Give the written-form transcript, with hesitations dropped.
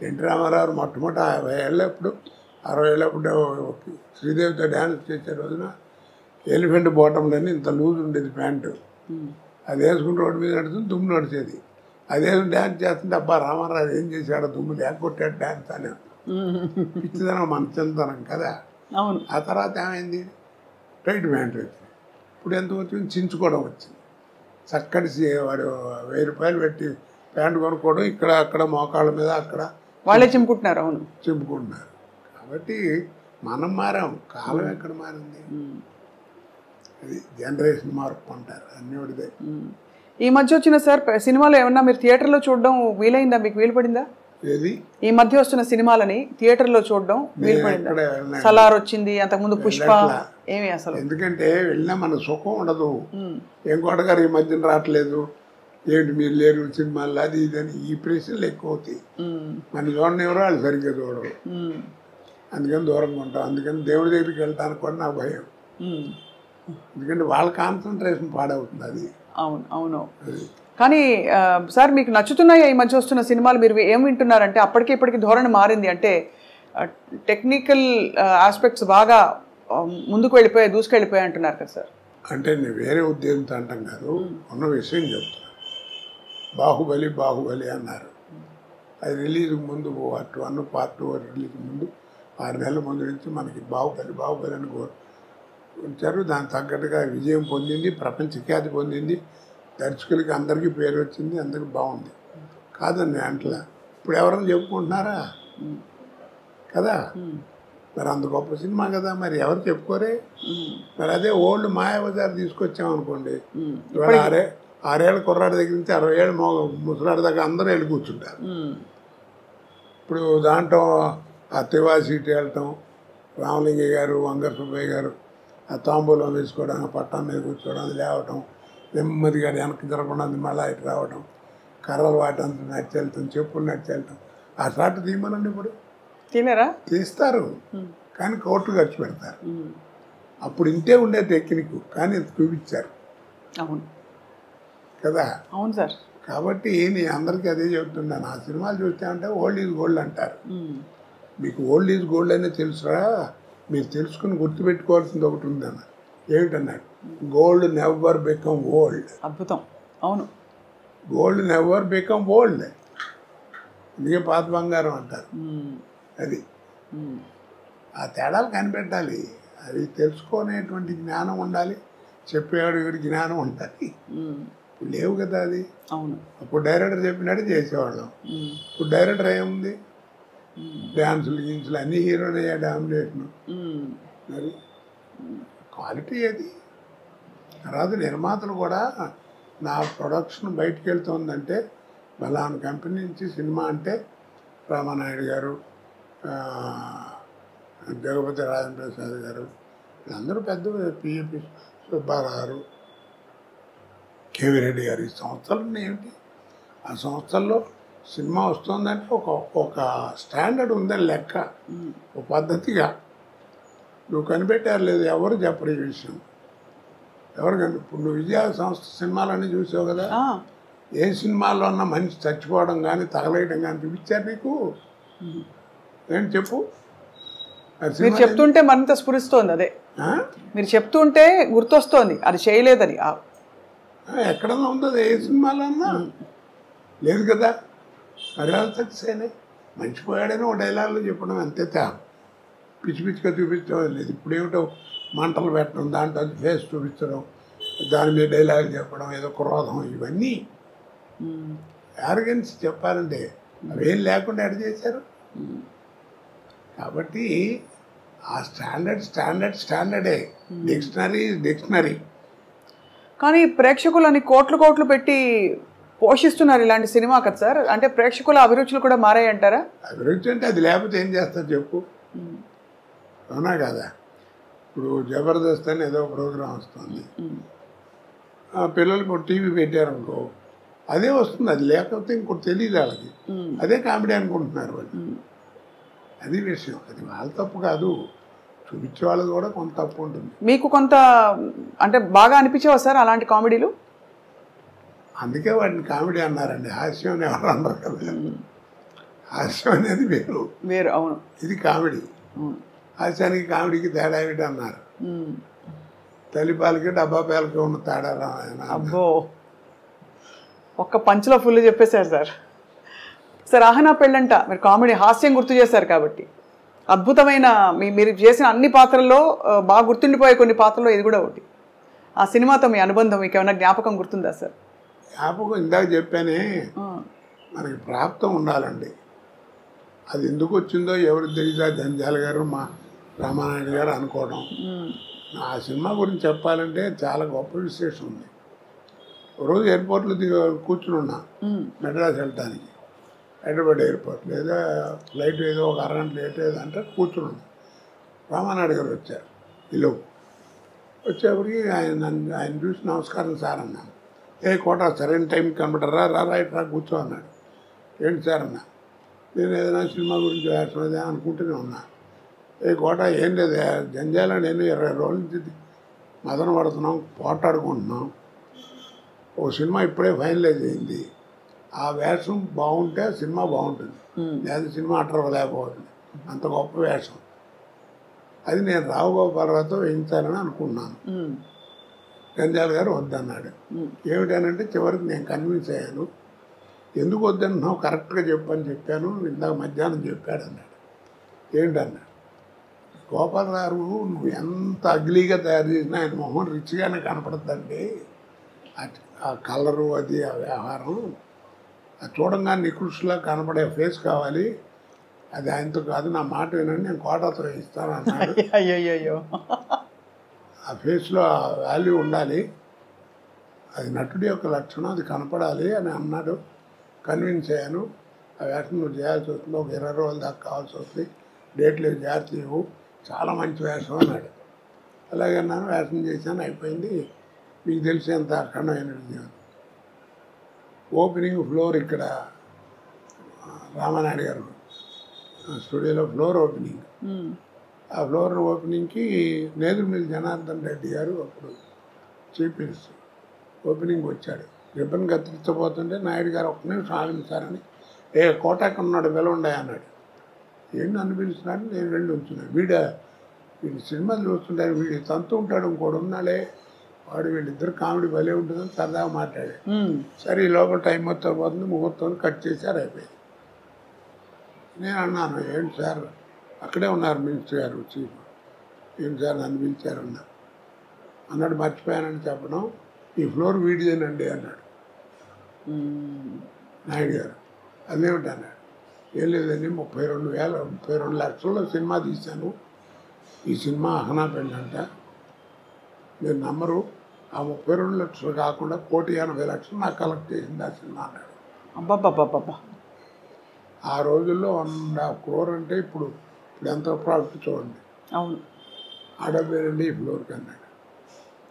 NT Ramarao మొట్టమొదటి 50 ఏళ్ళప్పుడు 60 ఏళ్ళప్పుడు శ్రీదేవితో dance చేసే రోజున ఎలిఫెంట్ బాటంలోని ఇంత లూజ్ ఉండేది ప్యాంటు. అది వేసుకుని రోడ్డు మీద నడుస్తుంది, దుమ్ము నడిచేది. అదే డ్యాన్స్ చేస్తుంటే అబ్బా రామారావు ఏం చేశాడు, దుమ్ము లేకొట్టాడు డ్యాన్స్ అని. పిచ్చిదనం మన చిన్నతనం కదా. ఆ తర్వాత ఏమైంది, టైట్ ప్యాంట్ వచ్చింది. ఇప్పుడు ఎంత వచ్చింది, చించుకోవడం వచ్చింది. చక్కటి వాడు 1000 రూపాయలు పెట్టి ప్యాంటు కొనుక్కోవడం, ఇక్కడ అక్కడ మోకాళ్ళ మీద అక్కడ వాళ్ళే చింపుకుంటున్నారు. అవును, చింపుకుంటున్నారు. కాబట్టి మనం మారాం, కాలం ఎక్కడ మారింది. అది జనరేషన్ మార్పు అంటారు, అన్నీ ఒకటిదే. ఈ మధ్య వచ్చిన సార్ సినిమాలు ఏమన్నా మీరు థియేటర్లో చూడడం వీలైందా, మీకు వీలు పడిందా? ఏది ఈ మధ్య వస్తున్న సినిమాలని థియేటర్లో చూడడం వీలు పడిందా? సలార్ వచ్చింది, అంతకుముందు పుష్ప, ఏమి అసలు? ఎందుకంటే వెళ్ళినా మన సుఖం ఉండదు. ఏం కోటగారు ఈ మధ్యన రావట్లేదు, ఏంటి మీరు లేరు సినిమాలు, అది ఇదని ఈ ప్రశ్నలు ఎక్కువ అవుతాయి. మన చూడని ఎవరో వాళ్ళు సరిగ్గా చూడరు, అందుకని దూరంగా ఉంటాం. అందుకని దేవుడి దగ్గరికి వెళ్తానికి కూడా నాకు భయం. ఎందుకంటే వాళ్ళ కాన్సన్ట్రేషన్ పాడవుతుంది. అది అవును అవును. కానీ సార్ మీకు నచ్చుతున్నాయా ఈ మధ్య వస్తున్న సినిమాలు? మీరు ఏం వింటున్నారంటే అప్పటికి ఇప్పటికి ధోరణి మారింది, అంటే టెక్నికల్ ఆస్పెక్ట్స్ బాగా ముందుకు వెళ్ళిపోయాయి, దూసుకెళ్ళిపోయాయి అంటున్నారు కదా సార్? అంటే నేను వేరే ఉద్దేశంతో అంటాం కాదు, ఉన్న విషయం చెప్తున్నా. బాహుబలి బాహుబలి అన్నారు, అది రిలీజ్ ముందు పార్ట్ 1 పార్ట్ 2 రిలీజ్ ముందు 6 నెలల ముందు నుంచి మనకి బాహుబలి బాహుబలి అని ఉంచారు. దానికి తగ్గట్టుగా విజయం పొందింది, ప్రపంచ ఖ్యాతి పొందింది, దర్శకులకి అందరికీ పేరు వచ్చింది, అందరికి బాగుంది కాదండి అంటలా. ఇప్పుడు ఎవరైనా చెప్పుకుంటున్నారా కదా, మరి అంత గొప్ప సినిమా కదా, మరి ఎవరు చెప్పుకోరే. మరి అదే ఓల్డ్ మాయాబజార్ తీసుకొచ్చామనుకోండి, ఇవాళ 6 ఏళ్ళ కుర్రాడి దగ్గర నుంచి 60 ఏళ్ళ ముసలాడి దాకా అందరూ వెళ్ళి కూర్చుంటారు. ఇప్పుడు దాంట్లో ఆ తివా సీట్ వెళ్ళటం, రామలింగయ్య గారు, వంగర సుబ్బయ్య గారు ఆ తాంబూలం వేసుకోవడం, పట్టం మీద కూర్చోవడం, అది లేవటం, నెమ్మదిగా వెనక్కి జరగకుండా మళ్ళీ ఇటు రావడం, కర్రలు వాటంతా నడిచి వెళ్తాం, చెప్పులు నడిచి వెళ్తాం. ఆ షాట్ తీయమనండి, ఇప్పుడు తినరా తీస్తారు, కానీ కోట్లు ఖర్చు పెడతారు. అప్పుడు ఇంతే ఉండే టెక్నిక్, కానీ చూపించారు. అవును కదా. అవును సార్. కాబట్టి నేను అందరికీ అదే చెప్తున్నాను, ఆ సినిమాలు చూస్తే అంటే ఓల్డ్ ఈజ్ గోల్డ్ అంటారు. మీకు ఓల్డ్ ఈజ్ గోల్డ్ అనే తెలుసురా, మీరు తెలుసుకుని గుర్తుపెట్టుకోవాల్సింది ఒకటి ఉందన్న. ఏమిటన్నాడు, గోల్డ్ నెవర్ బికమ్ ఓల్డ్. అద్భుతం. అవును, గోల్డ్ నెవర్ బికమ్ ఓల్డ్, అందుకే పాత బంగారం అంటారు. అది ఆ తేడాలు కనిపెట్టాలి, అది తెలుసుకునేటువంటి జ్ఞానం ఉండాలి, చెప్పేవాడు జ్ఞానం ఉండాలి. లేవు కదా అది. అవును, అప్పుడు డైరెక్టర్ చెప్పినట్టు చేసేవాళ్ళం. ఇప్పుడు డైరెక్టర్ ఏముంది, డ్యాన్సులు గిన్సులు అన్ని హీరోనే డామినేషన్. మరి క్వాలిటీ అది. తర్వాత నిర్మాతలు కూడా నా ప్రొడక్షన్ బయటికి వెళ్తుందంటే బలానా కంపెనీ నుంచి సినిమా అంటే రామానాయుడు గారు, జగపతి రాజేంద్ర ప్రసాద్ గారు, వీళ్ళందరూ పెద్ద పిఎపి సుబ్బారావు గారు, కేవీ రెడ్డి గారు, ఈ సంస్థలు ఏమిటి, ఆ సంస్థల్లో సినిమా వస్తుందంటే ఒక స్టాండర్డ్ ఉందని లెక్క, ఒక పద్ధతిగా. నువ్వు కనిపెట్టారు లేదు, ఎవరు చెప్పరు ఈ విషయం, ఎవరు ఇప్పుడు నువ్వు విజయ సంస్థ సినిమాలన్నీ చూసావు కదా, ఏ సినిమాల్లో ఉన్న మనిషి చచ్చిపోవడం కానీ తగలేయడం కానీ చూపించారు నీకు? ఏంటి చెప్పు. మీరు చెప్తుంటే మరింత స్ఫురిస్తోంది. అదే మీరు చెప్తుంటే గుర్తొస్తోంది, అది చేయలేదని. ఎక్కడన్నా ఉందో ఏ సినిమాలో అన్నా లేదు కదా. మరి సక్సెస్ అయినాయి, మంచిపోయాడని ఒక డైలాగ్లో చెప్పడం అంతే, పిచ్చి పిచ్చిగా చూపించడం లేదు. ఇప్పుడు ఏమిటో మంటలు పెట్టడం, దాంట్లో ఫేస్ చూపించడం, దాని మీద డైలాగ్ చెప్పడం, ఏదో క్రోధం, ఇవన్నీ యారగెన్స్ చెప్పాలంటే అవేం లేకుండా ఎడ చేశారు. కాబట్టి ఆ స్టాండర్డే, డిక్షనరీ. కానీ ప్రేక్షకులని కోట్లు పెట్టి పోషిస్తున్నారు ఇలాంటి సినిమా కదా సార్. అంటే ప్రేక్షకుల అభిరుచులు కూడా మారాయి అంటారా? అభిరుచి అంటే అది లేకపోతే ఏం చేస్తారు చెప్పు, అవునా కదా. ఇప్పుడు జబర్దస్త్ అని ఏదో ప్రోగ్రాం వస్తుంది, పిల్లలు ఇప్పుడు టీవీ పెట్టారనుకో అదే వస్తుంది, అది లేకపోతే ఇంకోటి తెలియదు వాళ్ళకి, అదే కామెడీ అనుకుంటున్నారు వాళ్ళు. అది విషయం, అది వాళ్ళ తప్పు కాదు, చూపించే వాళ్ళది కూడా కొంత తప్పు ఉంటుంది. మీకు కొంత అంటే బాగా అనిపించేవా సార్ అలాంటి కామెడీలు? అందుకే వాటిని కామెడీ అన్నారండి, హాస్యం ఎవరు అన్నారు కదా. హాస్యం అనేది వేరు, వేరు. అవును. ఇది కామెడీ. హాస్యానికి కామెడీకి తేడా ఏమిటి అన్నారు. తల్లిపాలకి డబ్బా పాలకి ఉన్న తేడా రా ఆయన. అబ్బో, ఒక్క పంచులో ఫుల్ చెప్పేశారు సార్. సార్ ఆహనా పెళ్ళంట మీరు కామెడీ హాస్యం గుర్తు చేశారు కాబట్టి అద్భుతమైన మీరు చేసిన అన్ని పాత్రల్లో బాగా గుర్తుండిపోయే కొన్ని పాత్రల్లో ఇది కూడా ఒకటి. ఆ సినిమాతో మీ అనుబంధం మీకు ఏమైనా జ్ఞాపకం గుర్తుందా సార్? జ్ఞాపకం ఇందాక చెప్పానే, మనకి ప్రాప్తం ఉండాలండి. అది ఎందుకు వచ్చిందో ఎవరికి తెలియదా, జంజాల గారు మా రామానాయుడు గారు అనుకోవడం. ఆ సినిమా గురించి చెప్పాలంటే చాలా గొప్ప విశేషం ఉంది. రోజు ఎయిర్పోర్ట్లో కూర్చుని ఉన్నా మెడ్రాస్ వెళ్ళటానికి, హైదరాబాద్ ఎయిర్పోర్ట్ లేదా ఫ్లైట్ ఏదో ఒక అరగంట లేట్ ఏదంటే కూర్చుని ఉన్నా. రామానాయుడు గారు వచ్చారు. ఈలోపు వచ్చేప్పటికి ఆయన చూసి నమస్కారం సార్ అన్నాను. ఏ కోట సరైన టైంకి కనబడరా, రా రైట్ రా కూర్చో అన్నాడు. ఏంటి సార్ అన్నా. నేను ఏదైనా సినిమా గురించి వేస్తున్నదే అనుకుంటూనే ఉన్నా. ఏ కోట ఏం లేదు, జంజాల నేను 20 రోజుల నుంచి మదన పడుతున్నాం, పోటాడుకుంటున్నాం. ఓ సినిమా ఇప్పుడే ఫైనలైజ్ అయింది. ఆ వేషం బాగుంటే సినిమా బాగుంటుంది, లేదా సినిమా అట్రవలేకపోతుంది. అంత గొప్ప వేషం అది. నేను రావు గోపాలరావుతో వేయించాలని అనుకున్నాను. జంజాల గారు వద్దన్నాడు. ఏమిటనంటే చివరికి నేను కన్విన్స్ అయ్యాను. ఎందుకు వద్దన్నావు, కరెక్ట్గా చెప్పని చెప్పాను, ఇందాక మధ్యాహ్నం చెప్పాడు అన్నాడు. ఏంటన్నాడు. గోపాలరావు నువ్వు ఎంత అగ్లీగా తయారు చేసినా ఆయన మొహం రిచ్గానే కనపడుతుందండి. ఆ కలరు అది ఆ వ్యవహారం అది చూడంగా నికృష్లా కనపడే ఫేస్ కావాలి, అది ఆయనతో కాదు, నా మాట వినండి, నేను కోటతో ఇస్తాను అన్నాడు. అయ్యో, ఆ ఫేస్లో ఆ వాల్యూ ఉండాలి, అది నటుడి యొక్క లక్షణం, అది కనపడాలి అని అన్నాడు. కన్విన్స్ అయ్యాను. ఆ వేషం నువ్వు చేయాల్సి వస్తుంది, ఒక 20 రోజుల దాకా కావాల్సి వస్తుంది, డేట్లు జాగ్రత్త ఇవ్వు, చాలా మంచి వేషం అన్నాడు. అలాగే అన్నాను, వేషం చేశాను, అయిపోయింది. మీకు తెలిసేంత అఖండమైన విజయం. ఓపెనింగ్ ఫ్లోర్ ఇక్కడ రామానాయుడు గారు స్టూడియోలో ఫ్లోర్ ఓపెనింగ్. ఆ ఫ్లోర్ ఓపెనింగ్కి నేదురుమిల్లి జనార్దన్ రెడ్డి గారు అప్పుడు చీఫ్ మినిస్టర్ ఓపెనింగ్ వచ్చాడు. రిబ్బన్ కత్తిరించబోతుంటే నాయుడు గారు ఒక్క నిమిషం ఆగించారని, ఏ కోటాకి ఉన్నాడు పిలవండి అన్నాడు. ఏంటి నన్ను పిలుస్తున్నాడు, నేను వెళ్ళి ఉంచున్నాను. వీడి సినిమాలు చూస్తుంటారు, వీడి తంతు ఉంటాడు, ఇంకోటి ఉన్నాడే వాడు, వీళ్ళిద్దరు కామెడీ భలే ఉంటుందని సరదాగా మాట్లాడాడు. సరే ఈ లోపల టైం మొత్తం పోతుంది, ముహూర్తం కట్ చేశారు, అయిపోయింది. నేను అన్నాను, ఏంటి సార్ అక్కడే ఉన్నారు మినిస్టర్ గారు చీఫ్, ఏంటి సార్ నన్ను పిలిచారన్నా అన్నాడు. మర్చిపోయానని చెప్పడం, ఈ ఫ్లోర్ వీడిదేనండి అన్నాడు నాయుడు గారు. అదేమిటి అన్నాడు. ఏం లేదండి, 32 లక్షల్లో సినిమా తీశాను, ఈ సినిమా అహనా పెళ్ళంట, మీరు నమ్మరు, ఆ 32 లక్షలు కాకుండా 1,80,00,000 నాకు కలెక్ట్ చేసింది ఆ సినిమా అన్నాడు. అబ్బాబ్బాబ్బా, ఆ రోజుల్లో 1.5 crore అంటే ఇప్పుడు ఎంత ప్రాఫిట్ చూడండి. అవును. ఆ డబ్బేనండి ఈ ఫ్లోర్ కన్నా.